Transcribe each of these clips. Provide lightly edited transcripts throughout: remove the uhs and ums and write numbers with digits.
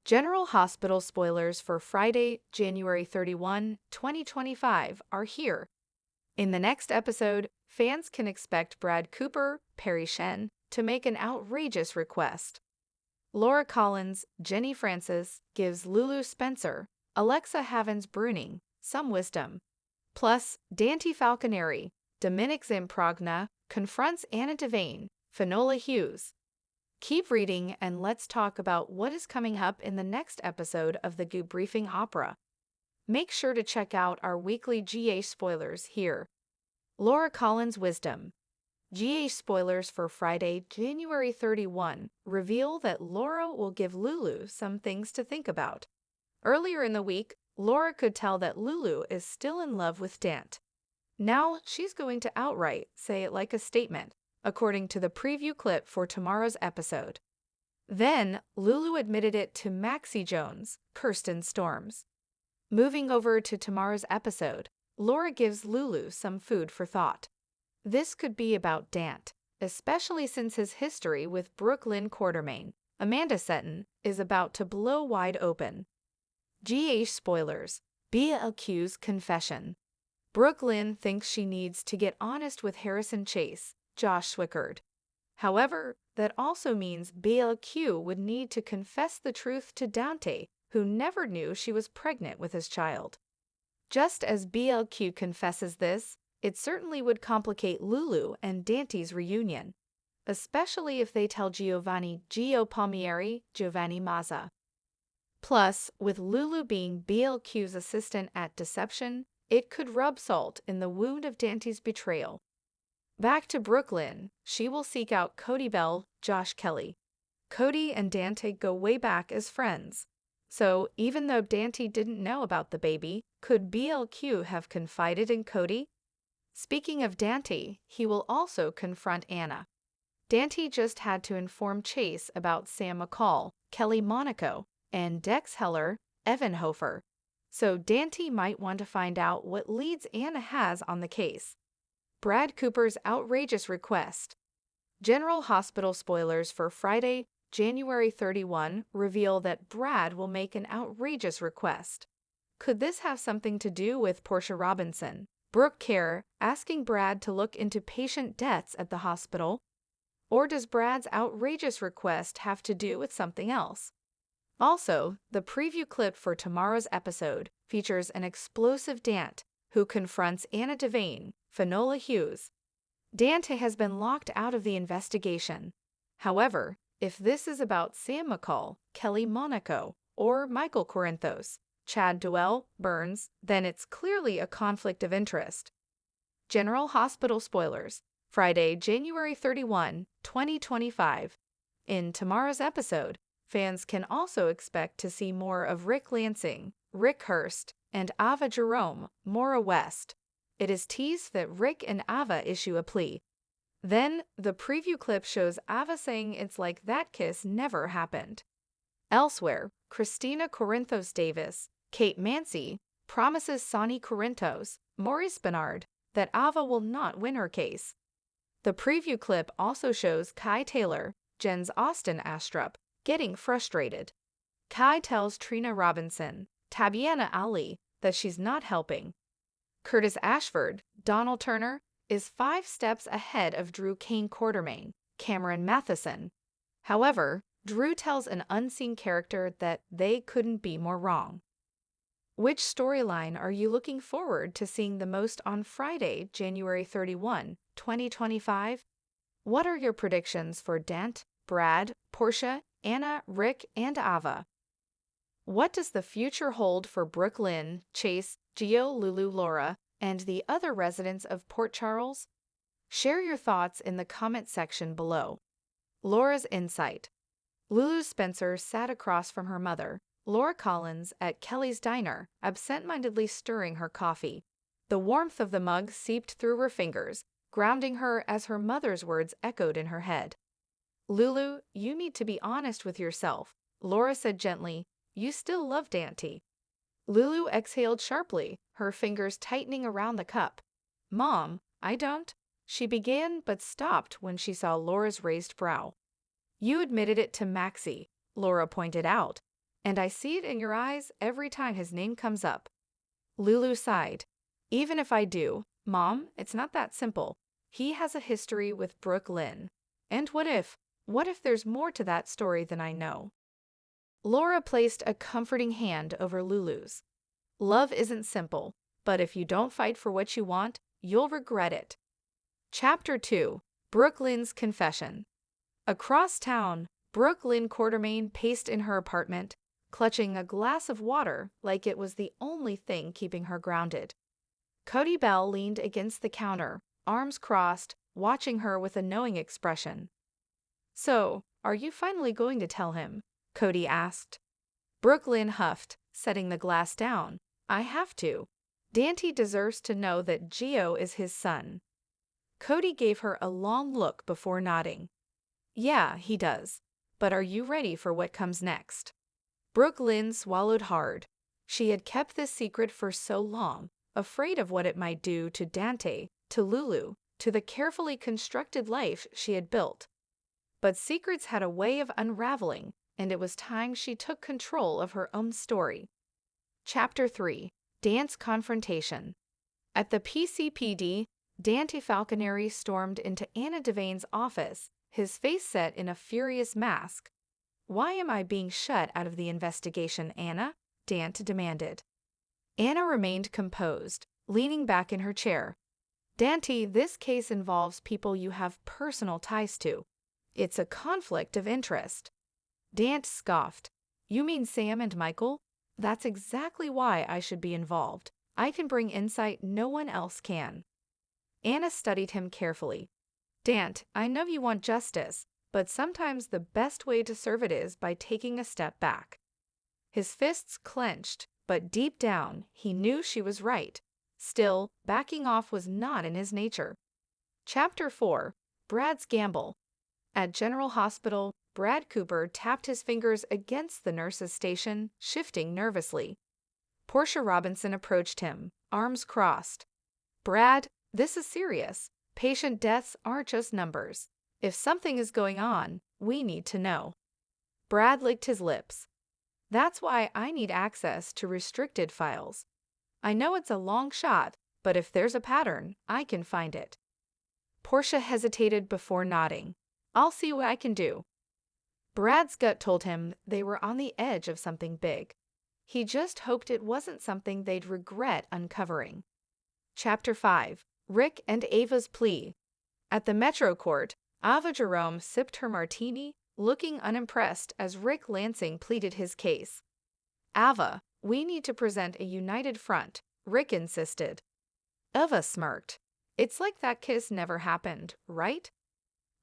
General Hospital spoilers for Friday, January 31, 2025 are here. In the next episode, fans can expect Brad Cooper, Perry Shen, to make an outrageous request. Laura Collins, Jenny Francis, gives Lulu Spencer, Alexa Havens-Bruning, some wisdom. Plus, Dante Falconeri, Dominic Zimprogna, confronts Anna Devane, Finola Hughes. Keep reading and let's talk about what is coming up in the next episode of the Goo Briefing Opera. Make sure to check out our weekly GA spoilers here. Laura Collins' Wisdom. GA spoilers for Friday, January 31 reveal that Laura will give Lulu some things to think about. Earlier in the week, Laura could tell that Lulu is still in love with Dante. Now she's going to outright say it like a statement, according to the preview clip for tomorrow's episode. Then, Lulu admitted it to Maxie Jones, Kirsten Storms. Moving over to tomorrow's episode, Laura gives Lulu some food for thought. This could be about Dante, especially since his history with Brooklyn Quartermain, Amanda Seton, is about to blow wide open. GH spoilers. BLQ's confession. Brooklyn thinks she needs to get honest with Harrison Chase, Josh Swickard. However, that also means BLQ would need to confess the truth to Dante, who never knew she was pregnant with his child. Just as BLQ confesses this, it certainly would complicate Lulu and Dante's reunion, especially if they tell Giovanni Gio Palmieri Giovanni Mazza. Plus, with Lulu being BLQ's assistant at Deception, it could rub salt in the wound of Dante's betrayal. Back to Brooklyn, she will seek out Cody Bell, Josh Kelly. Cody and Dante go way back as friends. So, even though Dante didn't know about the baby, could BLQ have confided in Cody? Speaking of Dante, he will also confront Anna. Dante just had to inform Chase about Sam McCall, Kelly Monaco, and Dex Heller, Evan Hofer. So Dante might want to find out what leads Anna has on the case. Brad Cooper's outrageous request. General Hospital spoilers for Friday, January 31 reveal that Brad will make an outrageous request. Could this have something to do with Portia Robinson, Brooke Kerr, asking Brad to look into patient deaths at the hospital? Or does Brad's outrageous request have to do with something else? Also, the preview clip for tomorrow's episode features an explosive Dante who confronts Anna Devane, Finola Hughes. Dante has been locked out of the investigation. However, if this is about Sam McCall, Kelly Monaco, or Michael Corinthos, Chad Duell, Burns, then it's clearly a conflict of interest. General Hospital spoilers. Friday, January 31, 2025. In tomorrow's episode, fans can also expect to see more of Rick Lansing, Rick Hurst, and Ava Jerome, Maura West. It is teased that Rick and Ava issue a plea. Then, the preview clip shows Ava saying it's like that kiss never happened. Elsewhere, Kristina Corinthos Davis, Kate Mancy, promises Sonny Corinthos, Maurice Bernard, that Ava will not win her case. The preview clip also shows Kai Taylor, Jen's Austin Astrup, getting frustrated. Kai tells Trina Robinson, Tabiana Ali, that she's not helping. Curtis Ashford, Donald Turner, is 5 steps ahead of Drew Kane Quartermain, Cameron Matheson. However, Drew tells an unseen character that they couldn't be more wrong. Which storyline are you looking forward to seeing the most on Friday, January 31, 2025? What are your predictions for Dante, Brad, Portia, Anna, Rick, and Ava? What does the future hold for Brooklyn, Chase, Gio, Lulu, Laura, and the other residents of Port Charles? Share your thoughts in the comment section below. Laura's insight. Lulu Spencer sat across from her mother, Laura Collins, at Kelly's diner, absent-mindedly stirring her coffee. The warmth of the mug seeped through her fingers, grounding her as her mother's words echoed in her head. Lulu, you need to be honest with yourself, Laura said gently. You still love Dante. Lulu exhaled sharply, her fingers tightening around the cup. Mom, I don't. She began but stopped when she saw Laura's raised brow. You admitted it to Maxie, Laura pointed out. And I see it in your eyes every time his name comes up. Lulu sighed. Even if I do, Mom, it's not that simple. He has a history with Brooke Lynn. And what if there's more to that story than I know? Laura placed a comforting hand over Lulu's. Love isn't simple, but if you don't fight for what you want, you'll regret it. Chapter 2. Brooke Lynn's Confession. Across town, Brooke Lynn Quartermain paced in her apartment, clutching a glass of water like it was the only thing keeping her grounded. Cody Bell leaned against the counter, arms crossed, watching her with a knowing expression. So, are you finally going to tell him? Cody asked. Brooke Lynn huffed, setting the glass down. I have to. Dante deserves to know that Gio is his son. Cody gave her a long look before nodding. Yeah, he does. But are you ready for what comes next? Brooke Lynn swallowed hard. She had kept this secret for so long, afraid of what it might do to Dante, to Lulu, to the carefully constructed life she had built. But secrets had a way of unraveling, and it was time she took control of her own story. Chapter 3. Dance Confrontation. At the PCPD, Dante Falconeri stormed into Anna Devane's office, his face set in a furious mask. Why am I being shut out of the investigation, Anna? Dante demanded. Anna remained composed, leaning back in her chair. Dante, this case involves people you have personal ties to. It's a conflict of interest. Dante scoffed. You mean Sam and Michael? That's exactly why I should be involved. I can bring insight no one else can. Anna studied him carefully. Dante, I know you want justice, but sometimes the best way to serve it is by taking a step back. His fists clenched, but deep down, he knew she was right. Still, backing off was not in his nature. Chapter 4. Brad's Gamble. At General Hospital, Brad Cooper tapped his fingers against the nurse's station, shifting nervously. Portia Robinson approached him, arms crossed. Brad, this is serious. Patient deaths aren't just numbers. If something is going on, we need to know. Brad licked his lips. That's why I need access to restricted files. I know it's a long shot, but if there's a pattern, I can find it. Portia hesitated before nodding. I'll see what I can do. Brad's gut told him they were on the edge of something big. He just hoped it wasn't something they'd regret uncovering. Chapter 5. Rick and Ava's Plea. At the Metro Court, Ava Jerome sipped her martini, looking unimpressed as Rick Lansing pleaded his case. Ava, we need to present a united front, Rick insisted. Ava smirked. It's like that kiss never happened, right?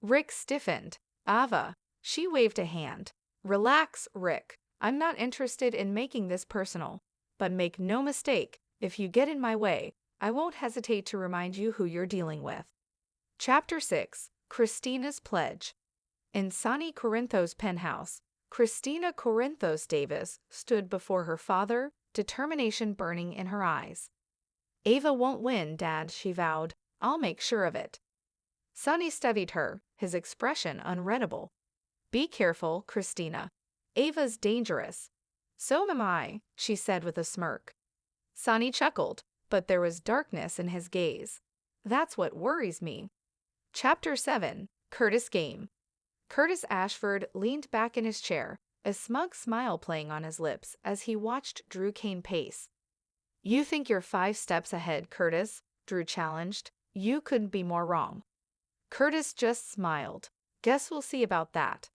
Rick stiffened. Ava. She waved a hand. Relax, Rick. I'm not interested in making this personal. But make no mistake, if you get in my way, I won't hesitate to remind you who you're dealing with. Chapter 6. Kristina's Pledge. In Sonny Corinthos' penthouse, Kristina Corinthos Davis stood before her father, determination burning in her eyes. Ava won't win, Dad, she vowed. I'll make sure of it. Sonny studied her, his expression unreadable. Be careful, Kristina. Ava's dangerous. So am I, she said with a smirk. Sonny chuckled, but there was darkness in his gaze. That's what worries me. Chapter 7. Curtis Game. Curtis Ashford leaned back in his chair, a smug smile playing on his lips as he watched Drew Kane pace. You think you're 5 steps ahead, Curtis? Drew challenged. You couldn't be more wrong. Curtis just smiled. Guess we'll see about that.